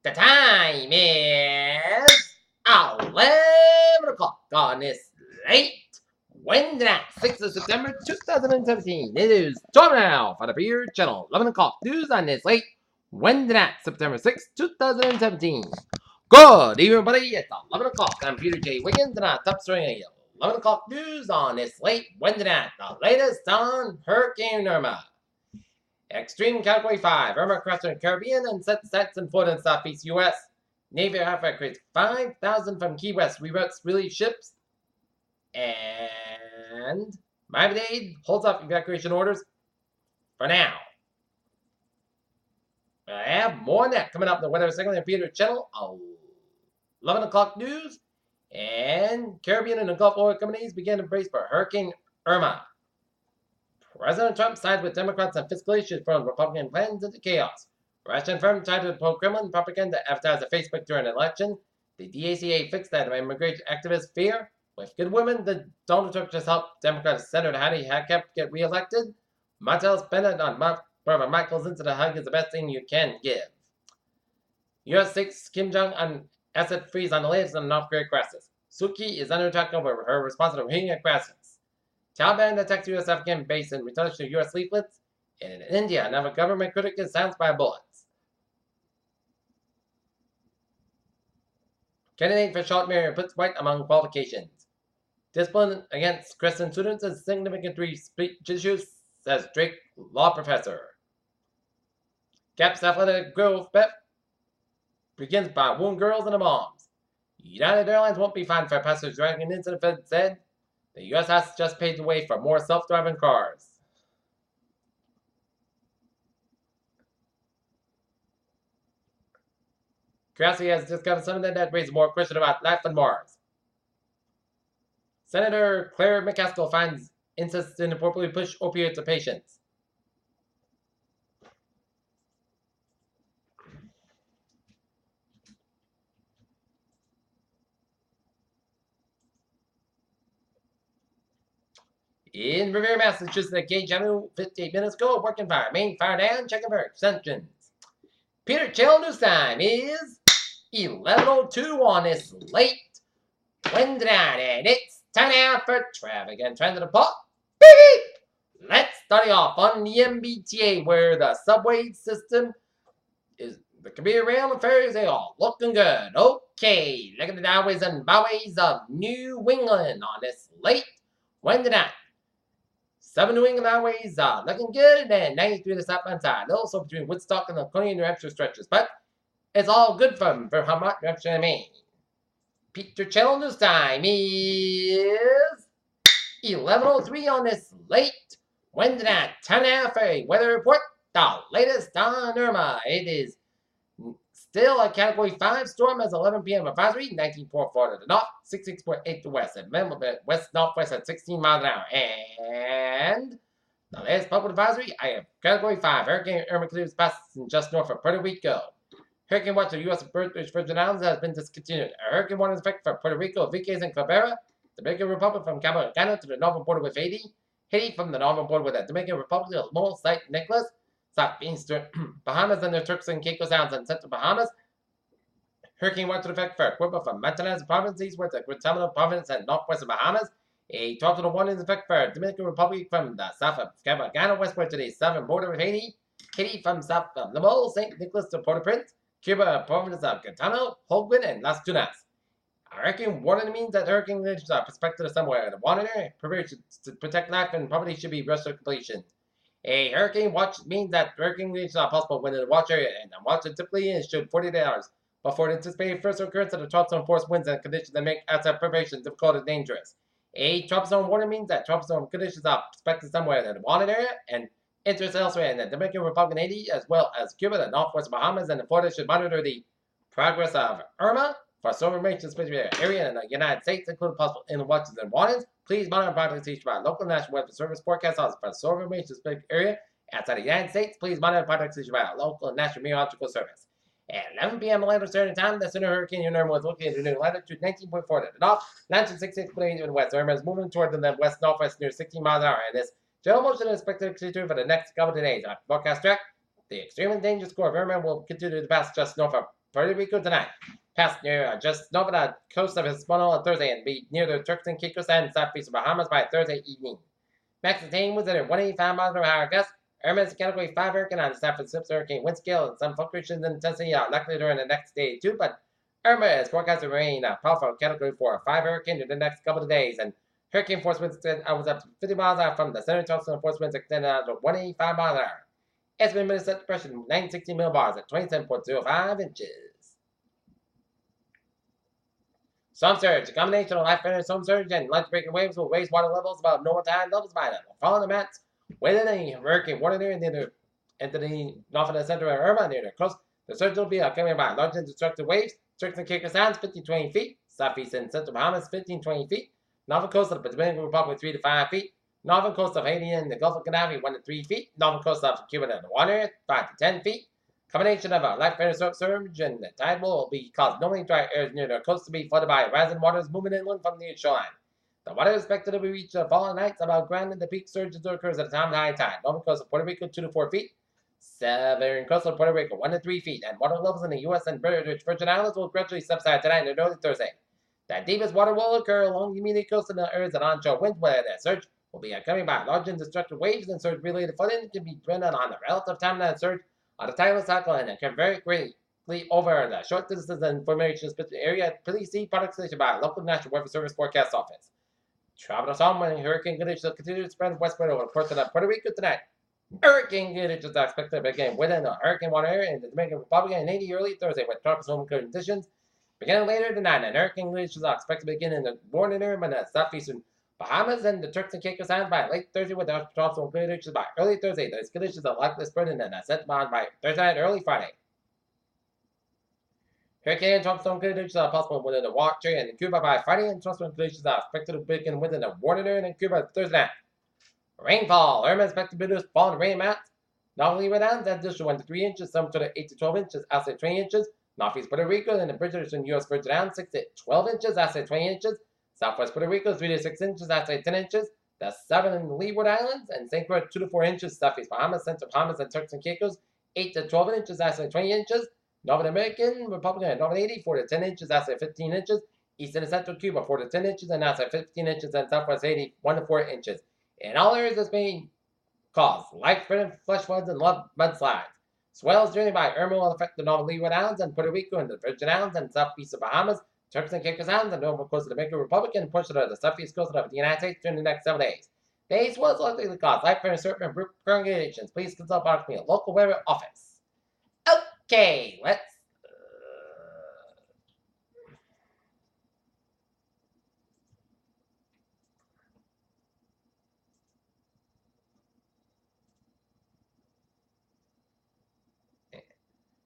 The time is 11 o'clock on this late Wednesday night, 6th of September 2017. It is time now for the Beer Channel 11 o'clock news on this late Wednesday night, September 6th, 2017. Good evening, everybody. It's 11 o'clock. I'm Peter J. Wiggins, and I'm top story 11 o'clock news on this late Wednesday night. The latest on Hurricane Irma. Extreme Category 5, Irma crossed the Caribbean and sets in Florida and Southeast U.S. Navy evacuates 5,000 from Key West, reroutes relief ships, and Miami-Dade holds off evacuation orders for now. I have more on that coming up in the Weather Segment and Peter Channel, 11 o'clock news, and Caribbean and the Gulf oil companies begin to brace for Hurricane Irma. President Trump sides with Democrats on fiscal issues from Republican plans into chaos. Russian firm tied to pro-Kremlin propaganda advertised on Facebook during an election. The DACA fixed that immigration activists fear. With good women, the Donald Trump just helped Democratic Senator Hattie Hackett get reelected. Martell's Bennett on Brother Michael's into the hug is the best thing you can give. U.S. takes Kim Jong-un asset freeze on the latest on North Korea crisis. Suki is under attack over her response to Rohingya crisis. Taliban attacks U.S. Afghan base in retaliation to U.S. leaflets. And in India, another government critic is silenced by bullets. Candidate for short mayor puts white among qualifications. Discipline against Christian students is significant speech issues, says Drake law professor. Cap's athletic growth bet begins by wound girls and the moms. United Airlines won't be fined for passengers driving an incident, Fed said. The U.S. has just paved the way for more self-driving cars. Curiosity has discovered something that raises more questions about life on Mars. Senator Claire McCaskill finds incest inappropriately push opioids to patients. In Revere, Massachusetts, at Gage Avenue, 58 minutes ago, working fire. Main fire down, checking for extensions. Peter Chill news time is 11:02 on this late Wednesday night, and it's time now for traffic and transit report. Beep! Let's start off on the MBTA, where the subway system is the commuter rail and ferries, they all looking good. Okay, look at the highways and byways of New England on this late Wednesday night. 7 New England highways are looking good, and 93 to southbound side. Also between Woodstock and the Coney, New Hampshire stretches. But it's all good from Vermont, New Hampshire, and Maine. Peter Channel news time is 11:03 on this late Wednesday night. Time now for a weather report. The latest on Irma. It is still a Category 5 storm as 11 p.m. advisory, 19.4 to the north, 66.8 to the west, and west-northwest at 16 miles an hour. And the latest public advisory, I have Category 5. Hurricane Irma continues passing just north of Puerto Rico. Hurricane watch of the U.S. Virgin Islands has been discontinued. A hurricane warning is effect for Puerto Rico, Viquez, and Cabrera. The Dominican Republic from Cabo Delgado to the northern border with Haiti. Haiti from the northern border with the Dominican Republic to Lowell, St. Nicholas. Southeastern Bahamas and the Turks and Caicos Islands and Central Bahamas. Hurricane watch in effect for Cuba from Manzanares Province eastward to Guatemala Province and northwestern Bahamas. A tornado warning is in effect for Dominican Republic from the south of Cabo Delgado westward to the southern border with Haiti. Haiti from south of Lowell, St. Nicholas to Port-au-Prince. Cuba province of Guantanamo, Holguin, and Las Tunas. A hurricane warning means that hurricane conditions are expected somewhere. The warning to protect life and property should be rushed to completion. A hurricane watch means that hurricane conditions are possible within the watch area, and the watch typically issued 48 hours before the anticipated first occurrence of the tropical force winds and conditions that make outside preparation difficult and dangerous. A tropical warning means that tropical conditions are expected somewhere in the warning area and interest elsewhere in the Dominican Republic and Haiti, as well as Cuba, the northwest Bahamas, and Florida should monitor the progress of Irma. For storm information in specific area in the United States, including possible inland watches and warnings, please monitor projects issued by local National Weather Service forecast office. For storm information in specific area outside the United States, please monitor projects issued by local National Meteorological Service. At 11 p.m. Atlantic Standard Time, the center of Hurricane Irma was located in latitude 19.4 to the north, longitude 66.8 to the west. Irma is moving toward the west-northwest near 16 miles an hour, and this general motion is expected to continue for the next couple of days. Our forecast track, the extremely dangerous core of Irma will continue to pass just north of Puerto Rico tonight. Pass near just over the coast of Hispaniola on Thursday and be near the Turks and Caicos and southeast of Bahamas by Thursday evening. Max attain was at 185 miles per hour gust. Irma is a Category 5 hurricane on the San Francisco hurricane wind scale, and some fluctuations in intensity are likely during the next day too, but Irma is forecast to remain a powerful Category 4 or 5 hurricane during the next couple of days, and hurricane force winds was up to 50 miles an hour from the center to force winds extended out to 185 miles an hour. Estimated minute depression 960 millibars at 27.05 inches. Storm surge, a combination of life-threatening storm surge and life-breaking waves will raise water levels above normal tide levels by them. Following the mats within a hurricane water area near the north of the center of Irma near the coast, the surge will be accompanied by large and destructive waves. Turks and Caicos Sounds 15-20 feet, southeast and central Bahamas 15-20 feet, northern coast of the Dominican Republic 3 to 5 feet, northern coast of Haiti and the Gulf of Gaddafi 1 to 3 feet, northern coast of Cuba and the water 5 to 10 feet. Combination of a life-threatening surge and the tide will be caused normally dry areas near the coast to be flooded by rising waters moving inland from the shoreline. The water is expected to be reached the following nights about ground, and the peak surge occurs at the time of high tide. Northern coast of Puerto Rico 2 to 4 feet, southern coast of Puerto Rico 1 to 3 feet, and water levels in the U.S. and British Virgin Islands will gradually subside tonight and early Thursday. The deepest water will occur along the immediate coast in the areas of onshore winds, where the surge will be accompanied by large and destructive waves, and surge-related flooding can be dependent on the relative time of that surge on the tidal cycle and can vary greatly over the short distances and formations between area. Please see product station by local National Weather Service Forecast Office. Travel us on when hurricane conditions will continue to spread westward over the ports of Puerto Rico tonight. Hurricane conditions are expected to begin within the hurricane water area in the Dominican Republic and Haiti early Thursday with tropical conditions beginning later tonight. And hurricane conditions are expected to begin in the northern area and the southeastern Bahamas and the Turks and Caicos Islands by late Thursday with the tropical conditions by early Thursday. Those conditions are likely to spread in the Ascent Bond by Thursday night early Friday. Hurricane and tropical conditions are possible within the water area in Cuba by Friday, and tropical conditions are expected to begin within the water area in Cuba Thursday night. Rainfall. Irma is expected to produce falling rain amounts. Normally around that district 1 to 3 inches, some to the 8 to 12 inches, outside 20 inches. Northeast Puerto Rico and the British and U.S. Virgin Islands 6 to 12 inches, outside 20 inches. Southwest Puerto Rico 3 to 6 inches, outside 10 inches. The Southern Leeward Islands and St. Croix 2 to 4 inches. Southeast Bahamas, Central Bahamas, and Turks and Caicos 8 to 12 inches, outside 20 inches. Northern American Republic and Northern Haiti 4 to 10 inches, outside 15 inches. Eastern and Central Cuba 4 to 10 inches, and outside 15 inches, and Southwest Haiti 1 to 4 inches. In all areas, this may cause life-threatening flash floods and mudslides. Swells driven by Irma will affect the Northern Leeward Islands and Puerto Rico and the Virgin Islands and southeast of Bahamas, Turks and Caicos Islands, and northern coast of the Dominican Republic and portions of the southeast coast of the United States during the next 7 days. These swells likely to cause life-threatening surf and recurring conditions. Please consult your local weather office. Okay, let's.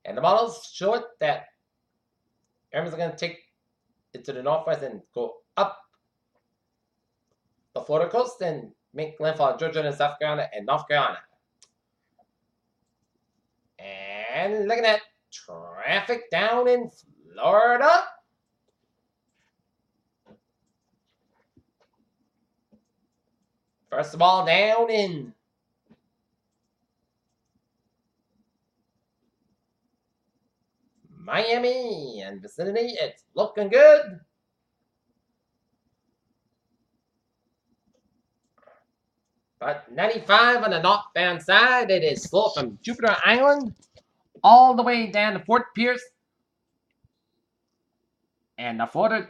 And the models show it that Irma's going to take it to the northwest and go up the Florida coast and make landfall in Georgia and South Carolina and North Carolina. And looking at traffic down in Florida. First of all, down in Miami and vicinity, it's looking good. But 95 on the northbound side, it is slow from Jupiter Island all the way down to Fort Pierce. And the Florida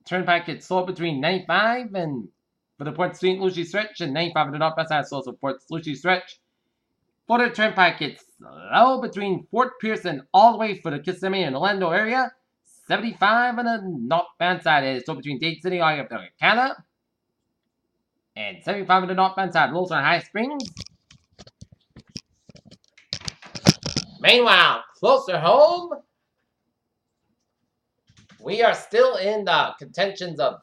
Turnpike, it's slow between 95 and for the Port St. Lucie stretch, and 95 on the northwest side, so Port Lucie stretch. Florida Turnpike, it's slow between Fort Pierce and all the way for the Kissimmee and Orlando area. 75 on the northbound side is slow between Dade City all the way up to Canada. And 75 on the northbound side, Lowell and High Springs. Meanwhile, closer home, we are still in the contentions of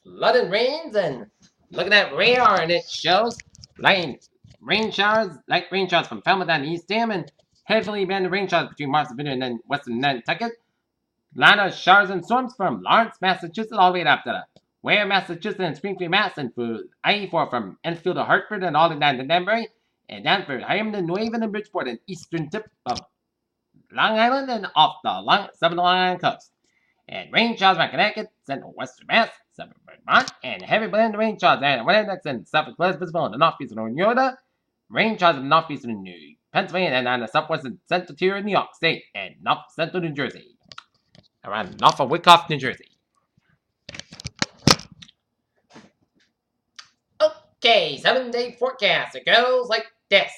flood and rains, and looking at radar, and it shows light rain showers from Falmouth down to East Dam, and heavily banded rain showers between Martinsville and then western Nantucket. Line of showers and storms from Lawrence, Massachusetts, all the way up to the Ware, Massachusetts, and Springfield, Mass, and for I-84 from Enfield to Hartford and all the way down to Danbury, and down for Hyman, New Haven, and Bridgeport, and eastern tip of Long Island and off the Long Island coast. And rain showers around Connecticut, central western Mass, southern Vermont, and heavy blend rain showers and wind index and southwest less visible in the northeastern New York, rain showers in the northeastern New Pennsylvania and on the southwestern central tier of New York State and north central New Jersey. Around north of Wyckoff, New Jersey. Okay, 7-day forecast. It goes like this.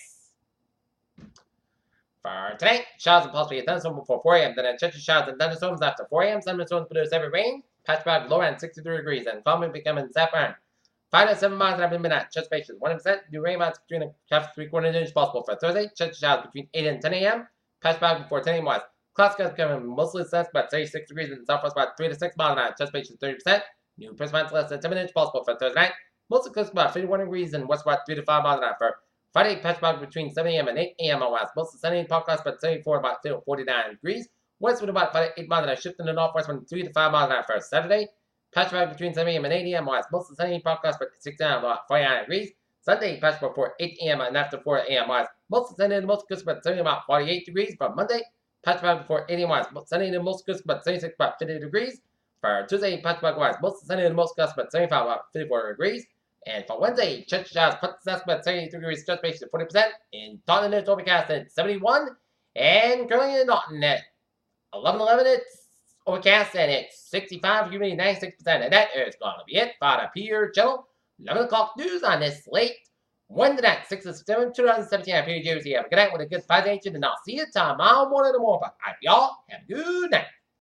For tonight, showers and possibly a thunderstorm before 4 a.m. Then a chance of showers and thunderstorms after 4 a.m. Thunderstorms produce heavy rain. Patch cloud lower and 63 degrees and calming becoming sapphire. 5 to 7 miles after midnight. Chance space is 1%. New rain amounts between a half to 3/4 inches possible for Thursday. Chance of showers between 8 and 10 a.m. Patch cloud before 10 a.m. west. Clouds becoming mostly sunset about 36 degrees in the southwest about 3 to 6 miles an hour. Chance space is 30%. New press amounts less than 10 inches possible for Thursday night. Mostly close about 51 degrees and west about 3 to 5 miles an hour for Friday. Patch cloud between 7 a.m. and 8 a.m. on west. Mostly sunny and podcast about 74 about 49 degrees. West with about 5 to 8 miles an hour. Shifting to the northwest from 3 to 5 miles an hour for Saturday. Patch cloud between 7 a.m. and 8 a.m. west. Mostly sunny and podcast about 6 a.m. about 49 degrees. Sunday patch before 8 a.m. and after 4 a.m. west. Mostly sunny and most close about 70 about 48 degrees. For Monday, patch cloud before 8 a.m. west. Sunny and most close about 76 about 50 degrees. For Tuesday, patch cloud west. Mostly sunny and most close about 75 about 54 degrees. And for Wednesday, chance of showers, that's about 73 degrees, chance space at 40%. In Taunton, it's overcast at 71. And currently in Norton at 11:11, it's overcast and it's 65, humidity 96%. And that is going to be it for the Peter Channel 11 o'clock news on this late Wednesday night, 6th of September 2017. I'm Peter Jersey. Have a good night with a good 5 and I'll see you tomorrow morning tomorrow. But y'all have a good night.